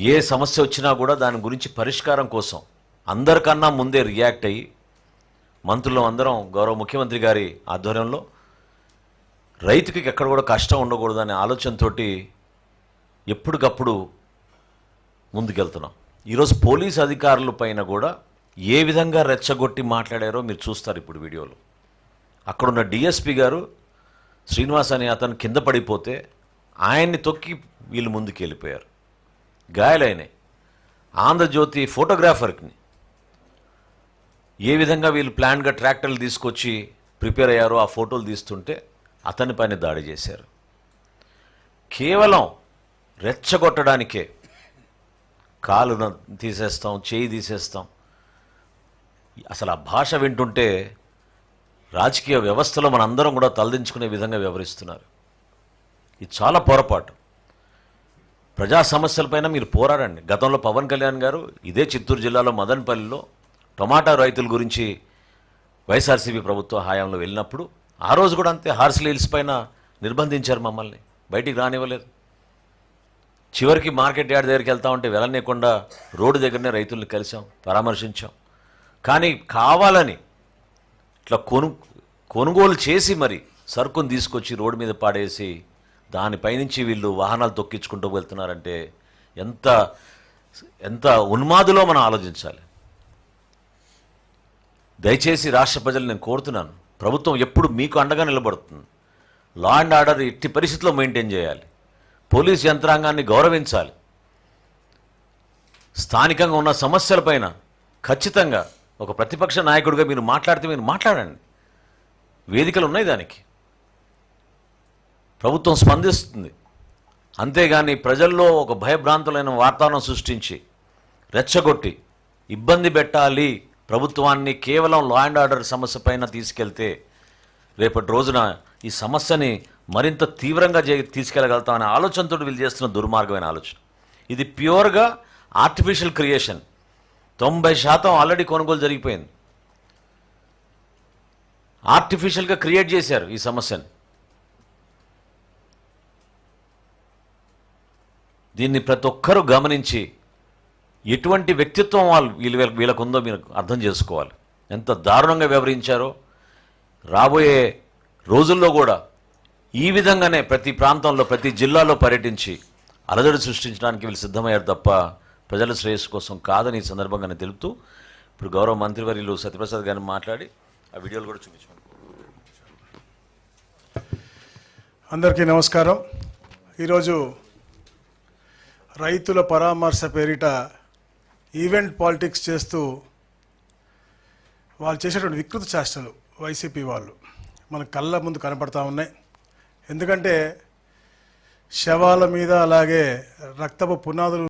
ఏ సమస్య వచ్చినా కూడా దాని గురించి పరిష్కారం కోసం అందరికన్నా ముందే రియాక్ట్ అయ్యి మంత్రులు అందరం గౌరవ ముఖ్యమంత్రి గారి ఆధ్వర్యంలో రైతుకి ఎక్కడ కూడా కష్టం ఉండకూడదనే ఆలోచనతో ఎప్పటికప్పుడు ముందుకెళ్తున్నాం. ఈరోజు పోలీస్ అధికారుల పైన కూడా ఏ విధంగా రెచ్చగొట్టి మాట్లాడారో మీరు చూస్తారు ఇప్పుడు వీడియోలో. అక్కడున్న డిఎస్పి గారు శ్రీనివాస్ అనే అతను కింద పడిపోతే ఆయన్ని తొక్కి వీళ్ళు ముందుకు వెళ్ళిపోయారు, గాయాలైనాయి. ఆంధ్రజ్యోతి ఫోటోగ్రాఫర్ని ఏ విధంగా వీళ్ళు ప్లాన్గా ట్రాక్టర్లు తీసుకొచ్చి ప్రిపేర్ అయ్యారో ఆ ఫోటోలు తీస్తుంటే అతని పైన దాడి చేశారు. కేవలం రెచ్చగొట్టడానికే కాలు తీసేస్తాం, చేయి తీసేస్తాం. అసలు ఆ భాష వింటుంటే రాజకీయ వ్యవస్థలో మనందరం కూడా తలదించుకునే విధంగా వ్యవహరిస్తున్నారు. ఇది చాలా పొరపాటు. ప్రజా సమస్యలపైన మీరు పోరాడండి. గతంలో పవన్ కళ్యాణ్ గారు ఇదే చిత్తూరు జిల్లాలో మదనపల్లిలో టొమాటో రైతుల గురించి వైఎస్ఆర్సీపీ ప్రభుత్వ హయాంలో వెళ్ళినప్పుడు ఆ రోజు కూడా అంతే హార్స్లీ హిల్స్ పైన నిర్బంధించారు, మమ్మల్ని బయటికి రానివ్వలేదు. చివరికి మార్కెట్ యార్డ్ దగ్గరికి వెళ్తా ఉంటే వెళ్ళనీయకుండా రోడ్డు దగ్గరనే రైతుల్ని కలిసాం, పరామర్శించాం. కానీ కావాలని ఇట్లా కొనుగోలు చేసి మరి సరుకును తీసుకొచ్చి రోడ్డు మీద పాడేసి దానిపైనుంచి వీళ్ళు వాహనాలు తొక్కించుకుంటూ వెళ్తున్నారంటే ఎంత ఎంత ఉన్మాదులో మనం ఆలోచించాలి. దయచేసి రాష్ట్ర ప్రజలు నేను కోరుతున్నాను, ప్రభుత్వం ఎప్పుడు మీకు అండగా నిలబడుతుంది. లా అండ్ ఆర్డర్ ఎట్టి పరిస్థితుల్లో మెయింటైన్ చేయాలి. పోలీస్ యంత్రాంగాన్ని గౌరవించాలి. స్థానికంగా ఉన్న సమస్యలపైన ఖచ్చితంగా ఒక ప్రతిపక్ష నాయకుడిగా మీరు మాట్లాడితే మీరు మాట్లాడండి. వేదికలు ఉన్నాయి, దానికి ప్రభుత్వం స్పందిస్తుంది. అంతేగాని ప్రజల్లో ఒక భయభ్రాంతులైన వాతావరణం సృష్టించి రెచ్చగొట్టి ఇబ్బంది పెట్టాలి ప్రభుత్వాన్ని కేవలం లా అండ్ ఆర్డర్ సమస్య పైన తీసుకెళ్తే రేపటి రోజున ఈ సమస్యని మరింత తీవ్రంగా తీసుకెళ్ళగలుగుతామనే ఆలోచనతో వీళ్ళు చేస్తున్న దుర్మార్గమైన ఆలోచన. ఇది ప్యూర్గా ఆర్టిఫిషియల్ క్రియేషన్. 90% ఆల్రెడీ కొనుగోలు జరిగిపోయింది. ఆర్టిఫిషియల్గా క్రియేట్ చేశారు ఈ సమస్యని. దీన్ని ప్రతి ఒక్కరూ గమనించి ఎటువంటి వ్యక్తిత్వం వీళ్ళకు ఉందో మీరు అర్థం చేసుకోవాలి. ఎంత దారుణంగా వ్యవహరించారో. రాబోయే రోజుల్లో కూడా ఈ విధంగానే ప్రతి ప్రాంతంలో ప్రతి జిల్లాలో పర్యటించి అలజడి సృష్టించడానికి వీళ్ళు సిద్ధమయ్యారు తప్ప ప్రజల శ్రేయస్సు కోసం కాదని ఈ సందర్భంగానే తెలుపుతూ ఇప్పుడు గౌరవ మంత్రివర్యులు సత్యప్రసాద్ గారిని మాట్లాడి ఆ వీడియోలు కూడా చూపించమని. అందరికీ నమస్కారం. ఈరోజు రైతుల పరామర్శ పేరిట ఈవెంట్ పాలిటిక్స్ చేస్తూ వాళ్ళు చేసేటువంటి వికృత చేష్టలు వైసీపీ వాళ్ళు మన కళ్ళ ముందు కనపడతా ఉన్నాయి. ఎందుకంటే శవాల మీద అలాగే రక్తపు పునాదులు